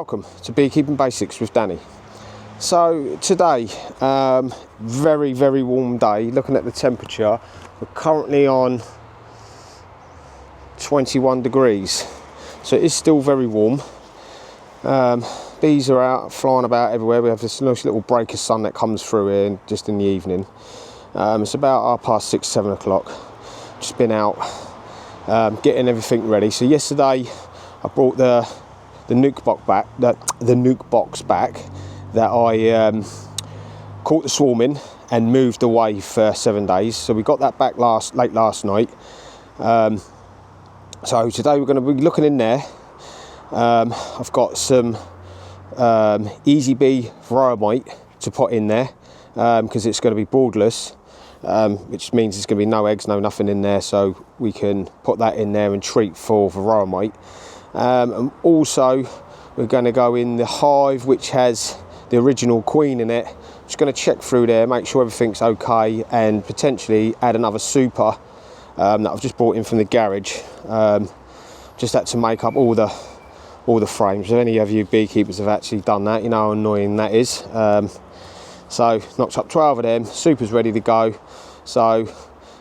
welcome to Beekeeping Basics with Danny. So today, very warm day. Looking at the temperature, we're currently on 21 degrees, so it is still very warm. Bees are out flying about everywhere. We have this nice little break of sun that comes through here just in the evening. It's about 6:30, 7 o'clock. Just been out getting everything ready. So yesterday I brought the nuke box back that I caught the swarm in and moved away for 7 days. So we got that back late last night. So today we're going to be looking in there. I've got some Easy Bee Varroa to put in there because it's going to be broodless, which means there's going to be no eggs, no nothing in there. So we can put that in there and treat for Varroa. And also we're going to go in the hive which has the original queen in it. Just going to check through there, make sure everything's okay, and potentially add another super that I've just brought in from the garage. Just had to make up all the frames. If any of you beekeepers have actually done that, you know how annoying that is. So knocked up 12 of them, super's ready to go. So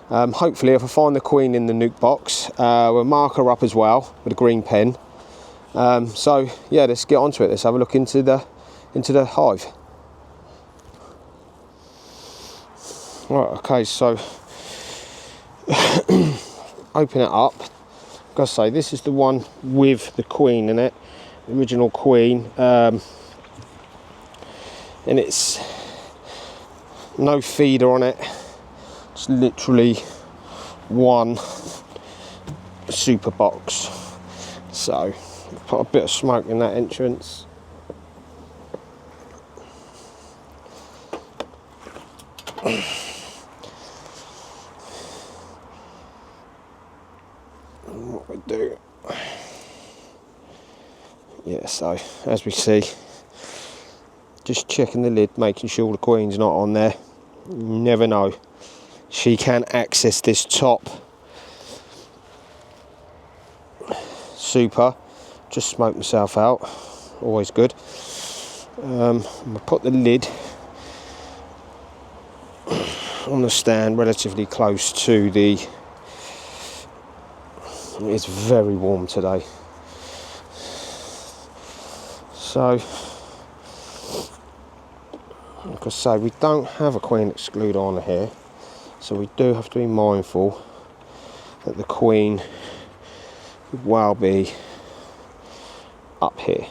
hopefully if I find the queen in the nuke box, we'll mark her up as well with a green pen. So yeah, let's get onto it. Let's have a look into the hive. Right, okay, so open it up. Like I say, this is the one with the queen in it, the original queen, and it's no feeder on it. It's literally one super box. So put a bit of smoke in that entrance. And what we do, yeah, so as we see, just checking the lid, making sure the queen's not on there. You never know, she can access this top super. Just smoke myself out, always good. I'm gonna put the lid on the stand relatively close to the, it's very warm today. So, like I say, we don't have a queen excluder on here, so we do have to be mindful that the queen could well be up here.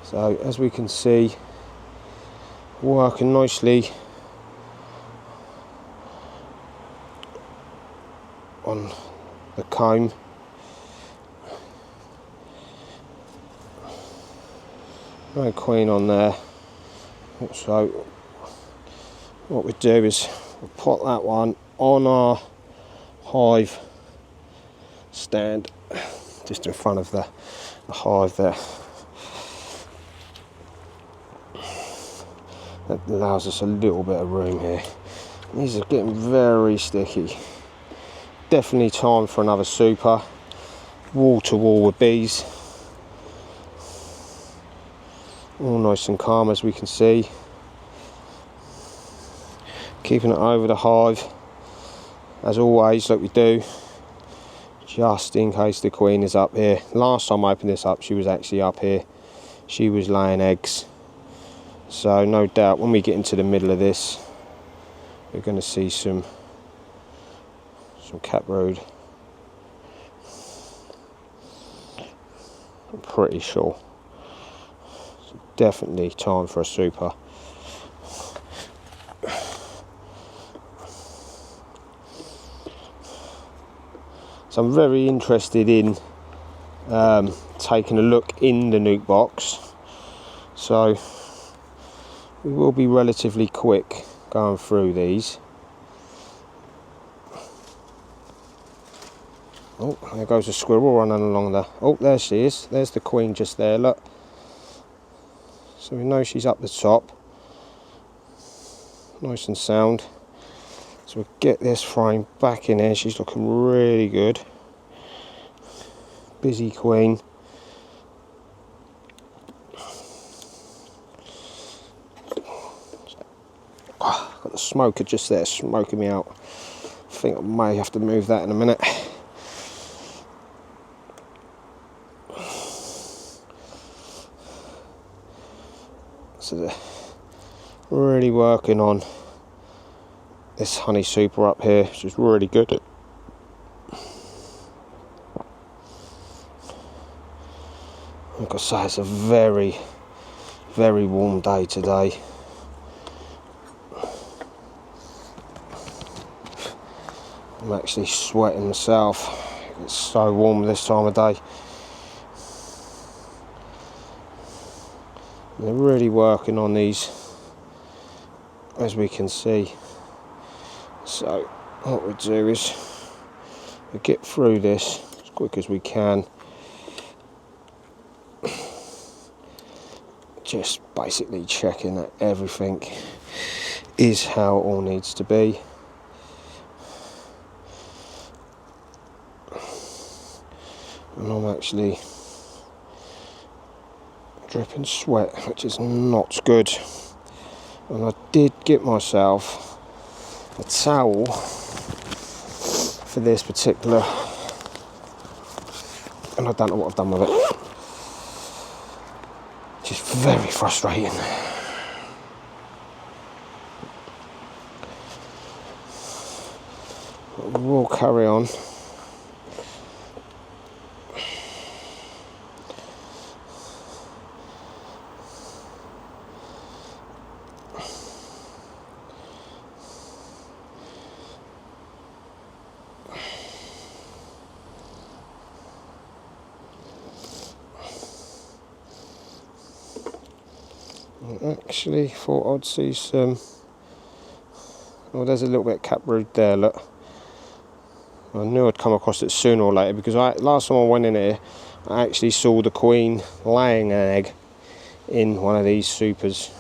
So as we can see, working nicely on the comb. No queen on there. So what we do is we'll put that one on our hive stand just in front of the hive there. That allows us a little bit of room here. These are getting very sticky. Definitely time for another super. Wall to wall with bees. All nice and calm as we can see. Keeping it over the hive as always, like we do, just in case the queen is up here. Last time I opened this up, she was actually up here. She was laying eggs. So no doubt when we get into the middle of this, we're going to see some caprood. I'm pretty sure. It's definitely time for a super. So I'm very interested in taking a look in the nuke box. So we will be relatively quick going through these. Oh, there goes a squirrel running along there. Oh, there she is. There's the queen just there, look. So we know she's up the top. Nice and sound. So we'll get this frame back in here. She's looking really good. busy queen. Oh, got the smoker just there smoking me out. I think I may have to move that in a minute. So they're really working on this honey super up here, which is really good. Like I say, it's a very, very warm day today. I'm actually sweating myself. It's so warm this time of day. They're really working on these, as we can see. So what we do is we get through this as quick as we can. Just basically checking that everything is how it all needs to be. And I'm actually dripping sweat, which is not good. And I did get myself a towel for this particular, and I don't know what I've done with it. Just very frustrating. But we'll carry on. I actually thought I'd see some. Oh, there's a little bit of caproot there, look. I knew I'd come across it sooner or later because last time I went in here, I actually saw the queen laying an egg in one of these supers.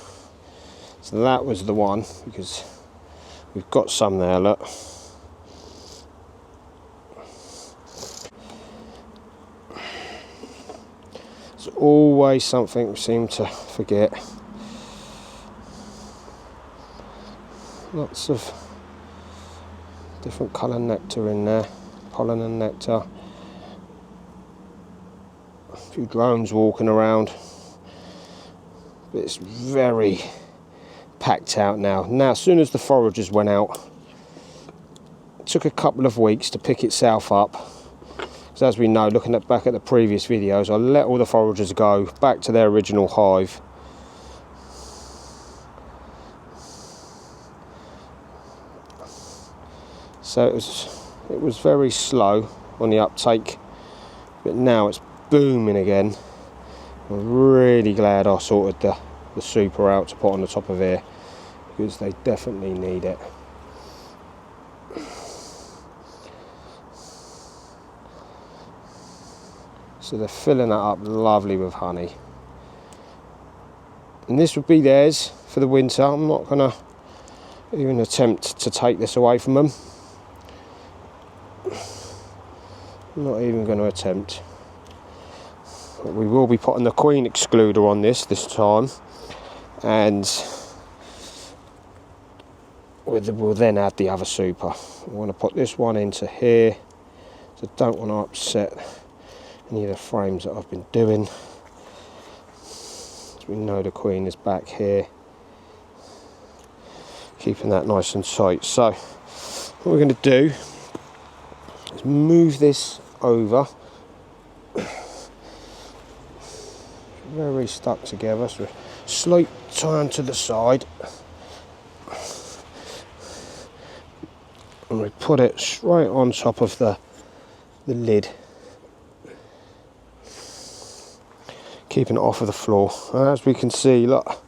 So that was the one, because we've got some there, look. It's always something we seem to forget. Lots of different colour nectar in there, pollen and nectar. A few drones walking around, but it's very packed out now. Now, as soon as the foragers went out, it took a couple of weeks to pick itself up. So as we know, looking back at the previous videos, I let all the foragers go back to their original hive. So it was very slow on the uptake, but now it's booming again. I'm really glad I sorted the super out to put on the top of here, because they definitely need it. So they're filling that up lovely with honey. And this would be theirs for the winter. I'm not going to even attempt to take this away from them. I'm not even going to attempt. But we will be putting the queen excluder on this time, and we'll then add the other super. I want to put this one into here, so I don't want to upset any of the frames that I've been doing. So we know the queen is back here, keeping that nice and tight. So what we're going to do is move this over. Very stuck together, so slight turn to the side, and we put it straight on top of the lid, keeping it off of the floor. And as we can see, look,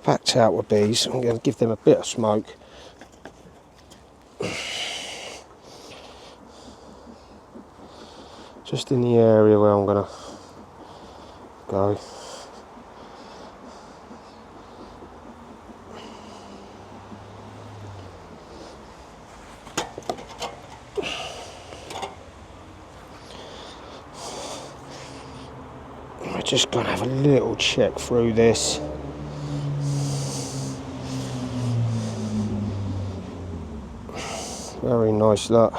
packed out with bees. I'm going to give them a bit of smoke. Just in the area where I'm going to go. just going to have a little check through this. Very nice, look.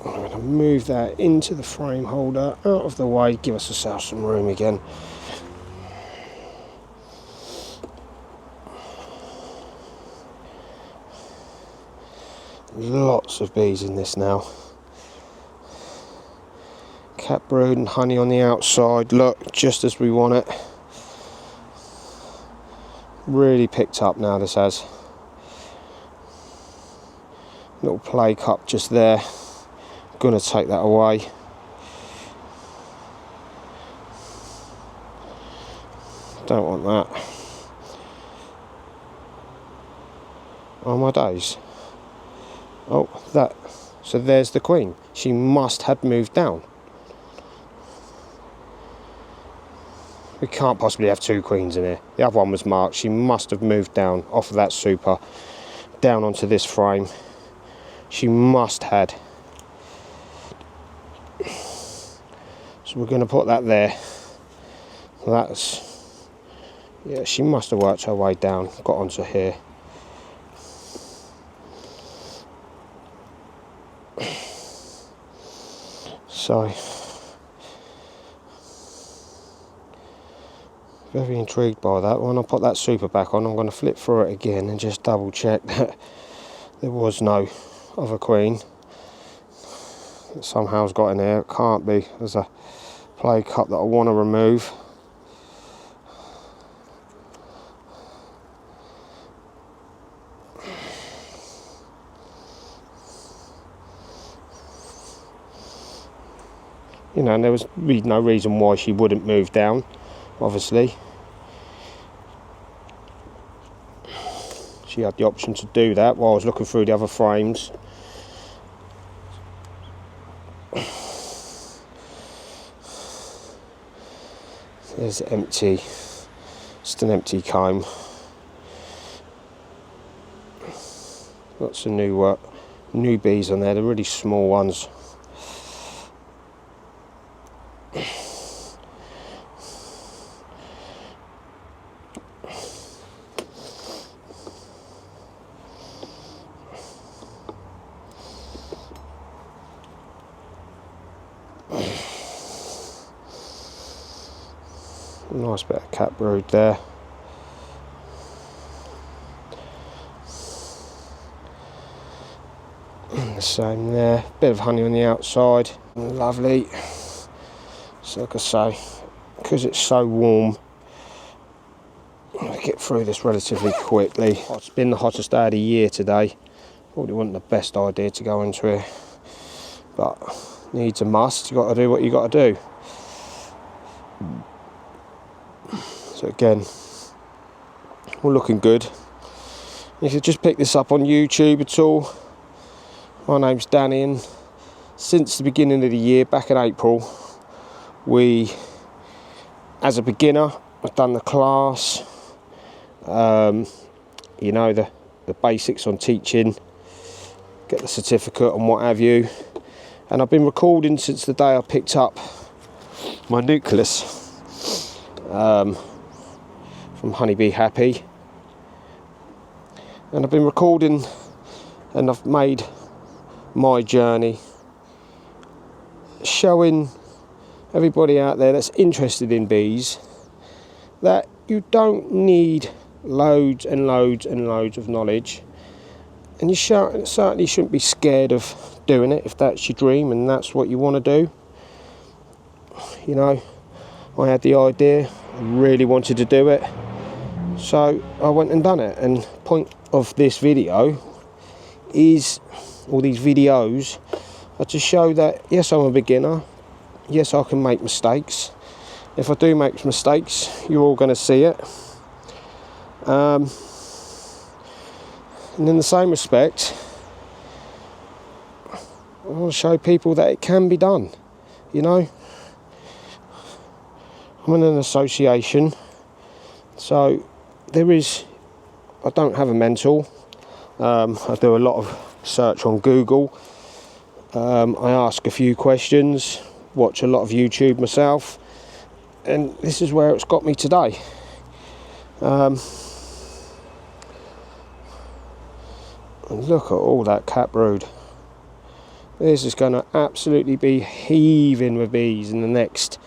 I'm going to move that into the frame holder, out of the way, give ourselves some room again. Lots of bees in this now. Cat brood and honey on the outside, look, just as we want it. Really picked up now, this has. Little play cup just there. Gonna take that away. Don't want that. Oh my days. Oh, that. So there's the queen. She must have moved down. We can't possibly have two queens in here. The other one was marked. She must have moved down off of that super, down onto this frame. She must had. So we're going to put that there. That's, yeah, she must have worked her way down, got onto here. So, very intrigued by that. When I put that super back on, I'm going to flip through it again and just double check that there was no other queen that somehow's got in there. It can't be. There's a play cup that I want to remove. You know, and there was really no reason why she wouldn't move down, obviously. She had the option to do that while I was looking through the other frames. There's empty, just an empty comb. Lots of new bees on there, they're really small ones. Nice bit of cat brood there. The same there. Bit of honey on the outside. Lovely. So like I say, because it's so warm, I'm going to get through this relatively quickly. It's been the hottest day of the year today. Probably wasn't the best idea to go into here, but needs a must. You got to do what you got to do. So again, all looking good. If you just pick this up on YouTube at all, my name's Danny, and since the beginning of the year, back in April, as a beginner, I've done the class, you know, the basics on teaching, get the certificate and what have you, and I've been recording since the day I picked up my nucleus from Honeybee Happy, and I've been recording and I've made my journey, showing everybody out there that's interested in bees that you don't need loads and loads and loads of knowledge, and you certainly shouldn't be scared of doing it if that's your dream and that's what you want to do. You know, I had the idea, I really wanted to do it, so I went and done it. And point of this video is, all these videos are to show that yes, I'm a beginner, yes, I can make mistakes. If I do make mistakes, you're all going to see it. And in the same respect, I want to show people that it can be done. You know, I'm in an association, so I don't have a mentor. I do a lot of search on Google. I ask a few questions, watch a lot of YouTube myself, and this is where it's got me today. And look at all that cap brood. This is going to absolutely be heaving with bees in the next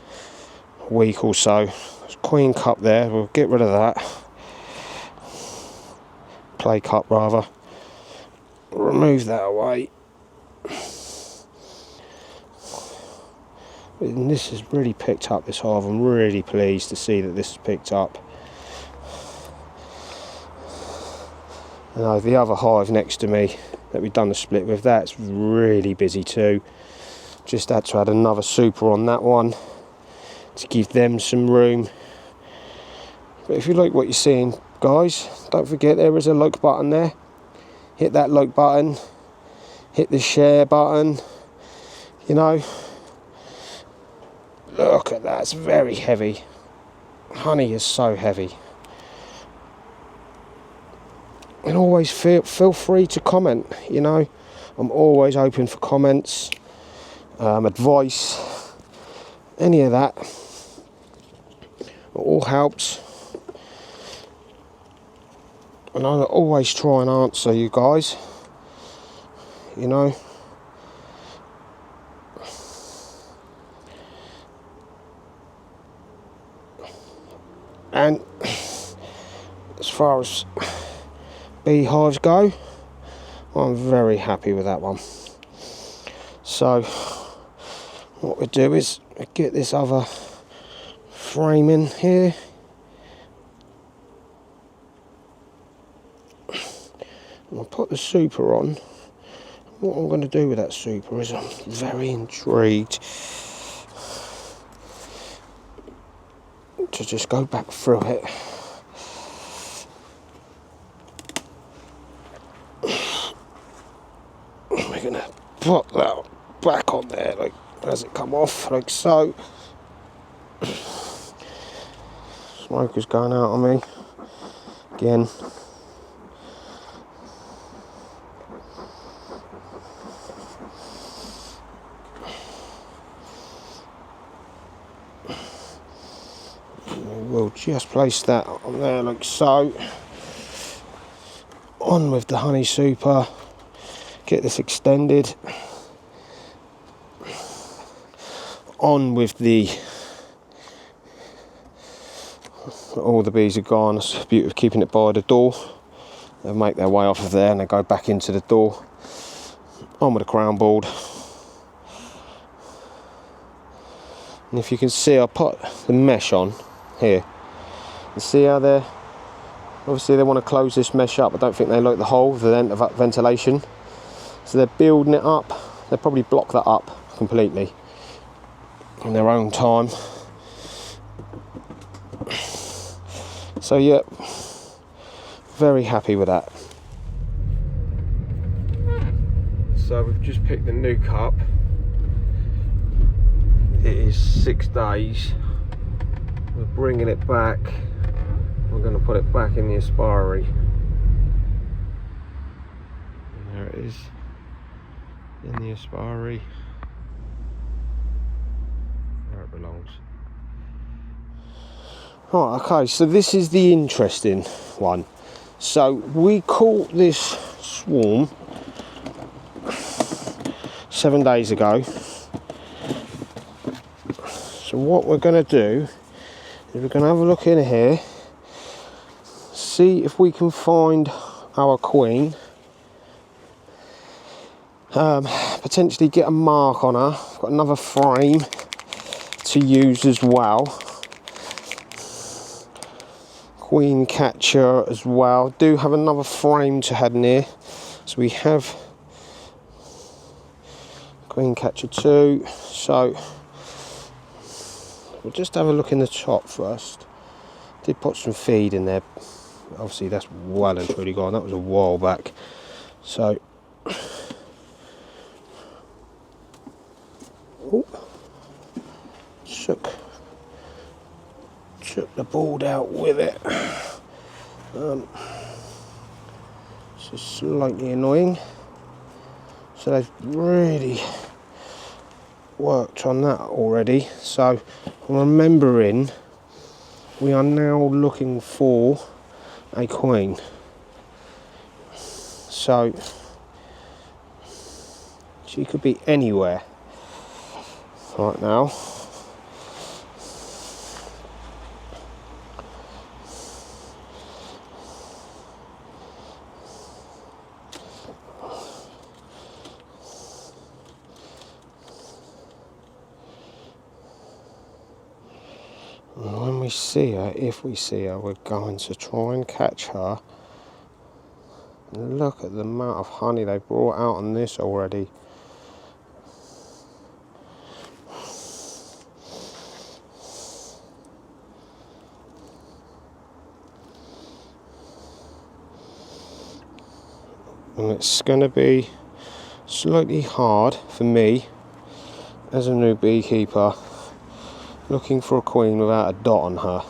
week or so. There's queen cup there, we'll get rid of that. Play cup rather. Remove that away. And this has really picked up, this hive. I'm really pleased to see that this has picked up. And the other hive next to me that we've done the split with, that's really busy too. Just had to add another super on that one to give them some room. But if you like what you're seeing, guys, don't forget there is a like button there. Hit that like button, hit the share button. You know, look at that, it's very heavy. Honey is so heavy. And always feel free to comment, you know. I'm always open for comments, advice, any of that. It all helps. And I always try and answer you guys, you know. And as far as beehives go, I'm very happy with that one. So what we do is get this other frame in here. I'll put the super on. What I'm going to do with that super is I'm very intrigued to just go back through it. We're going to put that back on there, like as it come off, like so. Smoke is going out on me again. We'll just place that on there like so. On with the honey super. Get this extended. On with the... all the bees are gone. It's the beauty of keeping it by the door. They'll make their way off of there and they go back into the door. On with the crown board. And if you can see, I put the mesh on here. You see how they're... obviously they want to close this mesh up. I don't think they like the hole, the ventilation. So they're building it up. They'll probably block that up completely in their own time. So yeah, very happy with that. So we've just picked the nuke up. It is 6 days. We're bringing it back. We're going to put it back in the aspiary. And there it is, in the aspiary, where it belongs. Right, okay, so this is the interesting one. So we caught this swarm 7 days ago. So what we're going to do is we're going to have a look in here, see if we can find our queen, potentially get a mark on her. Got another frame to use as well, queen catcher as well. Do have another frame to head near, so we have queen catcher 2. So we'll just have a look in the top first. Did put some feed in there. Obviously that's well and truly gone. That was a while back. So took the board out with it. It's just slightly annoying. So they've really worked on that already. So remembering, we are now looking for a queen. So she could be anywhere right now. And when we see her, if we see her, we're going to try and catch her. And look at the amount of honey they brought out on this already. And it's going to be slightly hard for me as a new beekeeper looking for a queen without a dot on her.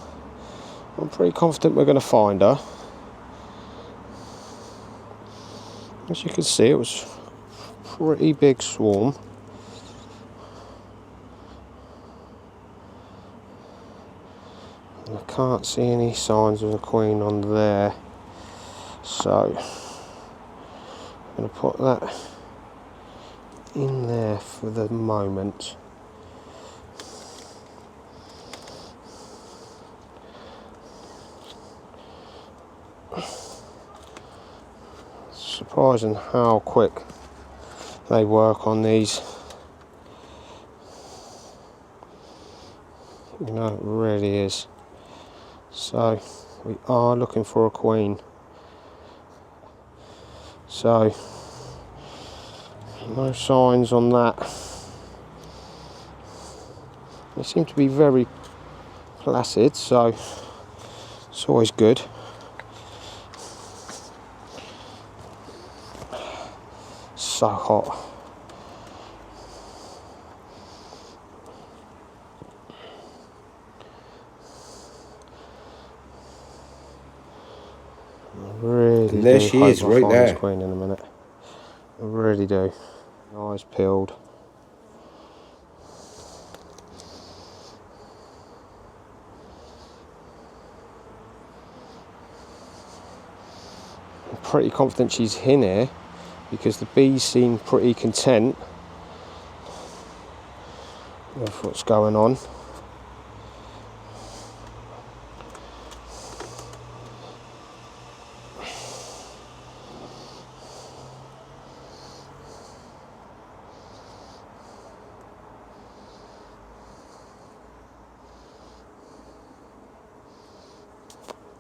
I'm pretty confident we're going to find her. As you can see, it was a pretty big swarm. And I can't see any signs of a queen on there, so I'm going to put that in there for the moment. Surprising how quick they work on these. You know, it really is. So we are looking for a queen. So no signs on that. They seem to be very placid, so it's always good. So hot. I really and there do she hope is, I right find there. this queen in a minute. I really do. Eyes peeled. I'm pretty confident she's in here because the bees seem pretty content with what's going on.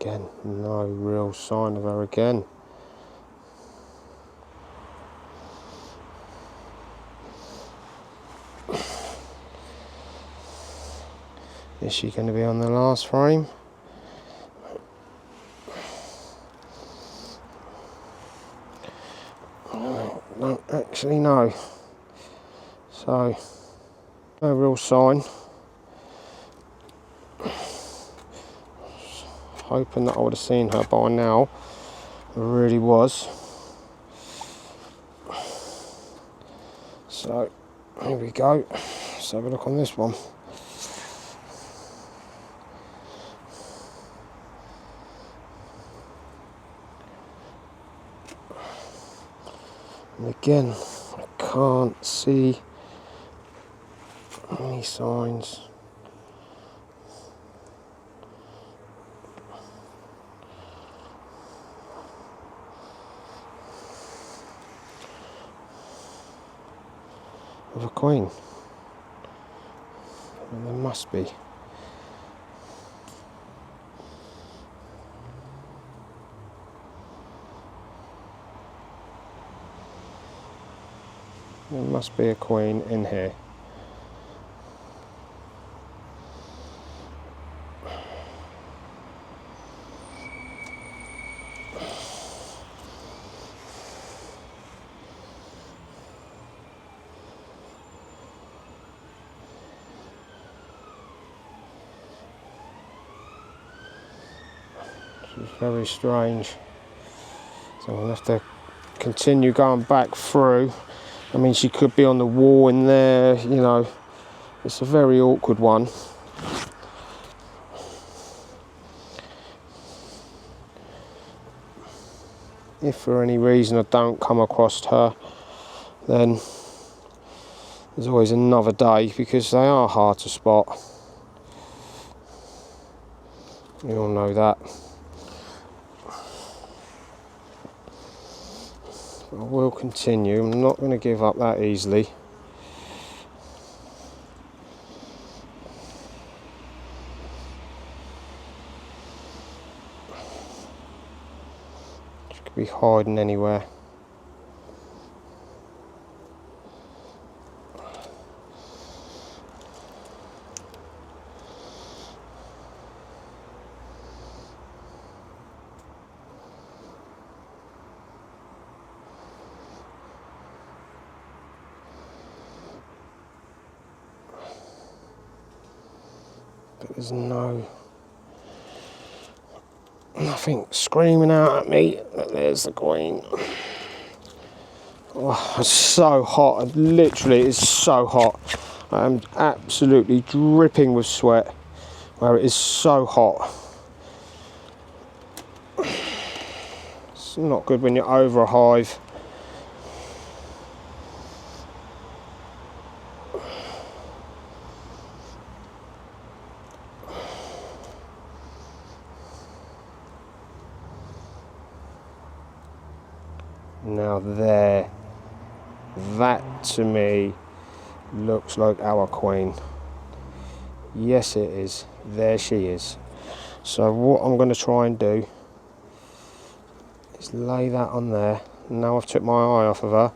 Again, no real sign of her again. Is she going to be on the last frame? I don't actually know. So, no real sign. Hoping that I would have seen her by now. I really was. So, here we go. Let's have a look on this one. And again, I can't see any signs. Of a queen. And there must be. There must be a queen in here. It's very strange. So we'll have to continue going back through. I mean, she could be on the wall in there, you know. It's a very awkward one. If for any reason I don't come across her, then there's always another day, because they are hard to spot. You all know that. But I will continue. I'm not going to give up that easily. She could be hiding anywhere. But there's nothing screaming out at me that there's the queen. Oh, it's so hot. Literally, it's so hot. I'm absolutely dripping with sweat where it is so hot. It's not good when you're over a hive. Now there, that to me looks like our queen. Yes it is, there she is. So what I'm going to try and do is lay that on there. Now I've took my eye off of her,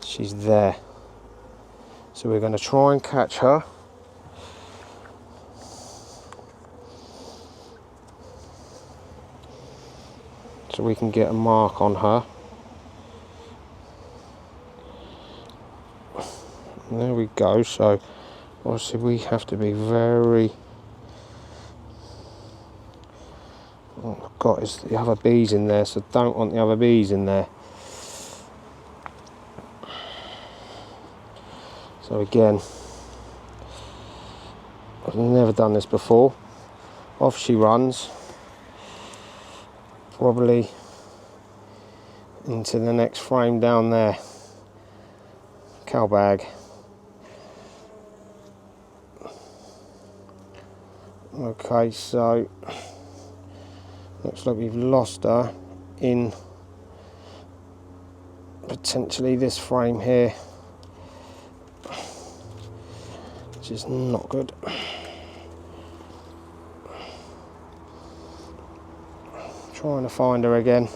she's there. So we're going to try and catch her. So we can get a mark on her. There we go. So obviously we have to be very... What I've got is the other bees in there, so don't want the other bees in there. So again, I've never done this before. Off she runs, probably into the next frame down there. Cow bag. Okay, so looks like we've lost her in potentially this frame here, which is not good. Trying to find her again.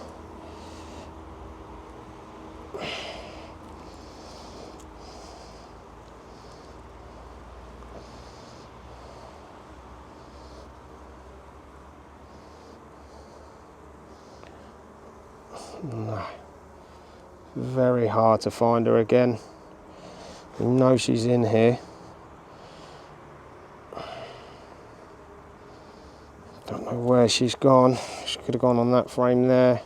No. Very hard to find her again. We know she's in here. Don't know where she's gone. She could have gone on that frame there.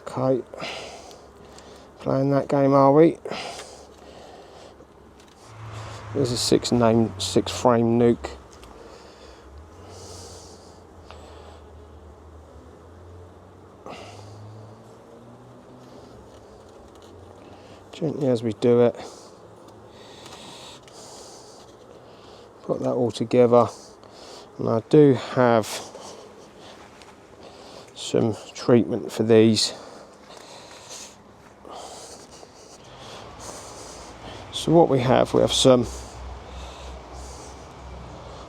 Okay. Playing that game, are we? There's a six frame nuke. Gently as we do it. Put that all together. And I do have some treatment for these. So what we have some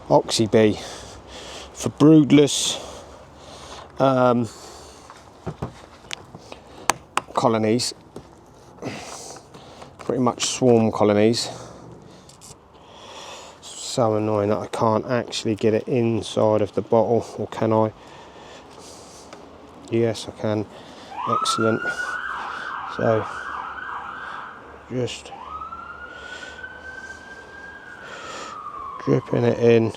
Oxy-Bee for broodless colonies, pretty much swarm colonies. So annoying that I can't actually get it inside of the bottle, or can I? Yes, I can. Excellent. So just dripping it in.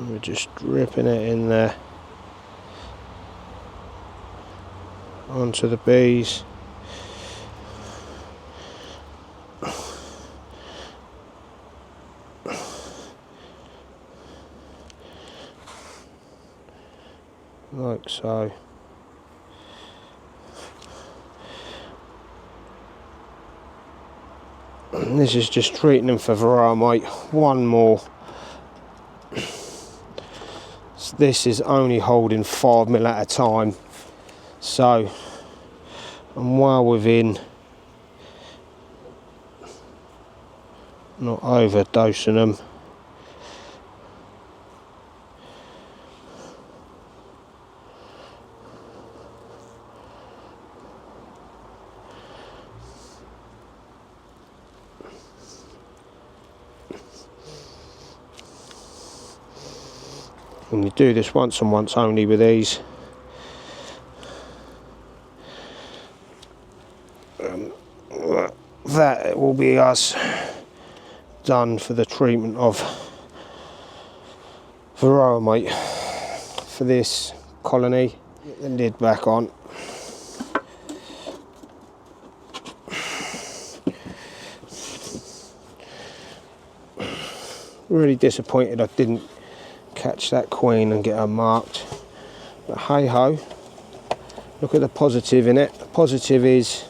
And we're just dripping it in there onto the bees. Like so. And this is just treating them for Varroa mite. One more. So this is only holding 5 ml at a time. So I'm well within, not overdosing them. And you do this once and once only with these. That will be us done for the treatment of Varroa mite for this colony. Get the lid back on. Really disappointed I didn't catch that queen and get her marked, but hey ho, look at the positive in it. The positive is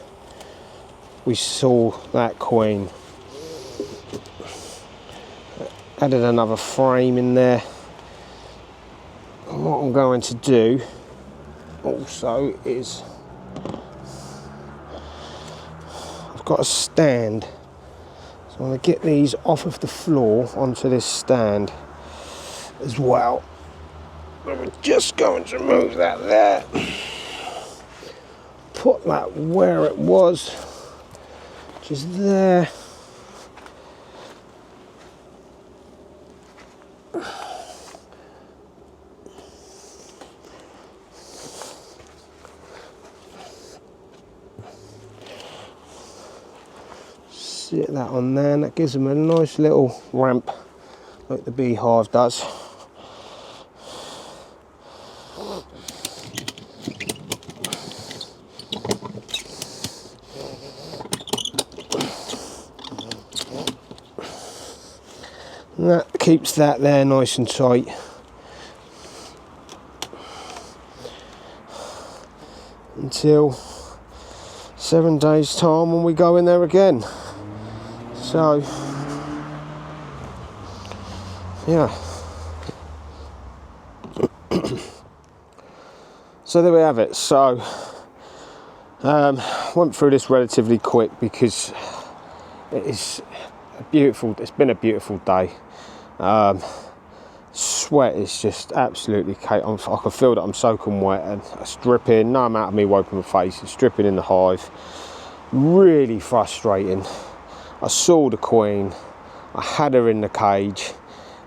we saw that queen. Added another frame in there. And what I'm going to do also is I've got a stand, so I'm going to get these off of the floor onto this stand as well. I'm just going to move that there, put that where it was, just there. Sit that on there, and that gives them a nice little ramp like the beehive does. And that keeps that there nice and tight. Until 7 days time when we go in there again. So yeah. So there we have it. So went through this relatively quick because it's been a beautiful day. Sweat is just absolutely I can feel that I'm soaking wet and it's dripping. No amount of me wiping my face, it's dripping in the hive. Really frustrating. I saw the queen, I had her in the cage,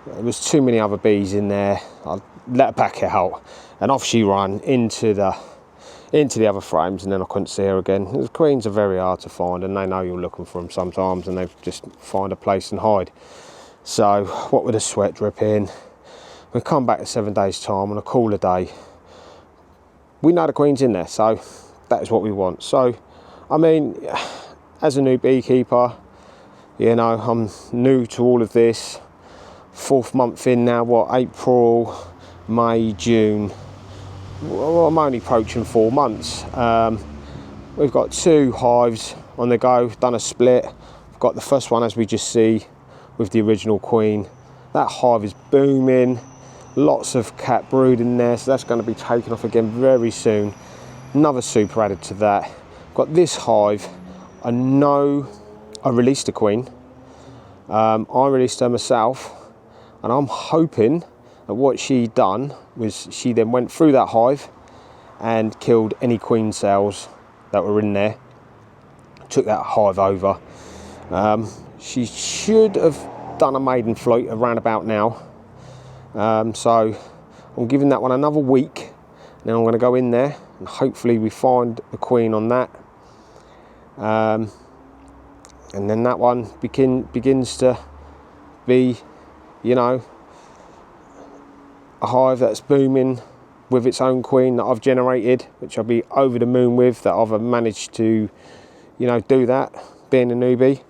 there was too many other bees in there. I let her back out and off she ran into the other frames, and then I couldn't see her again. The queens are very hard to find and they know you're looking for them sometimes, and they just find a place and hide. So what with the sweat dripping, we come back in 7 days time on a cooler day. We know the queen's in there, so that is what we want. So I mean, as a new beekeeper, you know, I'm new to all of this. 4th month in now, what, April, May, June. Well, I'm only approaching 4 months. We've got 2 hives on the go, done a split. I've got the first one, as we just see, with the original queen. That hive is booming. Lots of cat brood in there, so that's going to be taken off again very soon. Another super added to that. Got this hive. I know I released a queen. I released her myself, and I'm hoping that what she done was she then went through that hive and killed any queen cells that were in there, took that hive over. She should have done a maiden flight around about now. So I'm giving that one another week, and then I'm going to go in there and hopefully we find a queen on that. And then that one begins to be, you know, a hive that's booming with its own queen that I've generated, which I'll be over the moon with, that I've managed to, you know, do that, being a newbie.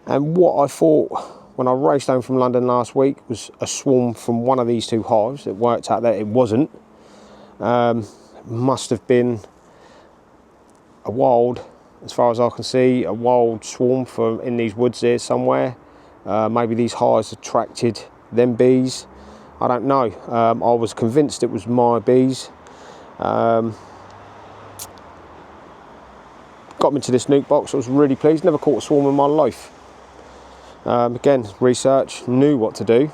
And what I thought when I raced home from London last week was a swarm from one of these two hives. It worked out that it wasn't. Must have been a wild, as far as I can see, a wild swarm from in these woods here somewhere. Maybe these hives attracted them bees. I don't know. I was convinced it was my bees. Got me to this nuke box. I was really pleased. Never caught a swarm in my life. Again, research, knew what to do,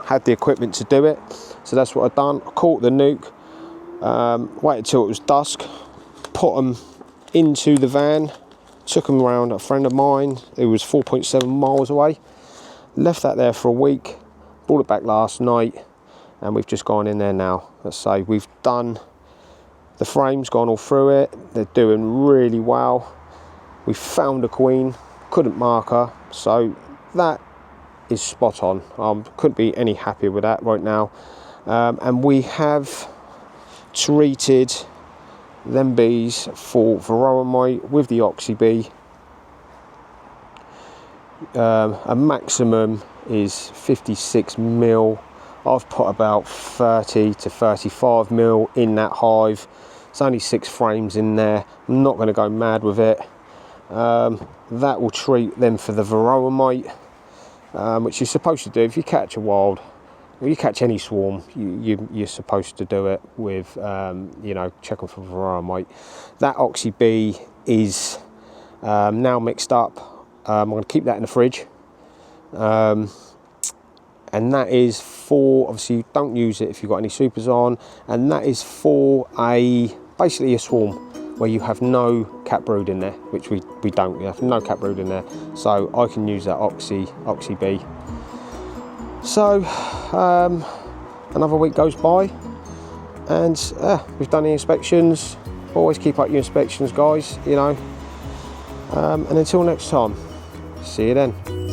had the equipment to do it. So that's what I've done. I caught the nuke, waited till it was dusk, put them into the van, took them around a friend of mine who was 4.7 miles away, left that there for a week, brought it back last night, and we've just gone in there now. Let's say we've done the frames, gone all through it. They're doing really well. We found a queen, couldn't mark her, so that is spot on. Couldn't be any happier with that right now. And we have treated them bees for Varroa mite with the Oxy bee. A maximum is 56 mil. I've put about 30 to 35 mil in that hive. It's only 6 frames in there. I'm not going to go mad with it. That will treat them for the Varroa mite, which you're supposed to do if you catch a wild, or you catch any swarm. You're supposed to do it with, you know, check them for Varroa mite. That Oxy bee is now mixed up. I'm going to keep that in the fridge, and that is for, obviously you don't use it if you've got any supers on, and that is for basically a swarm where you have no cat brood in there, which we don't. We have no cat brood in there, so I can use that Oxy bee. So another week goes by, and we've done the inspections. Always keep up your inspections, guys, you know. And until next time, see you then.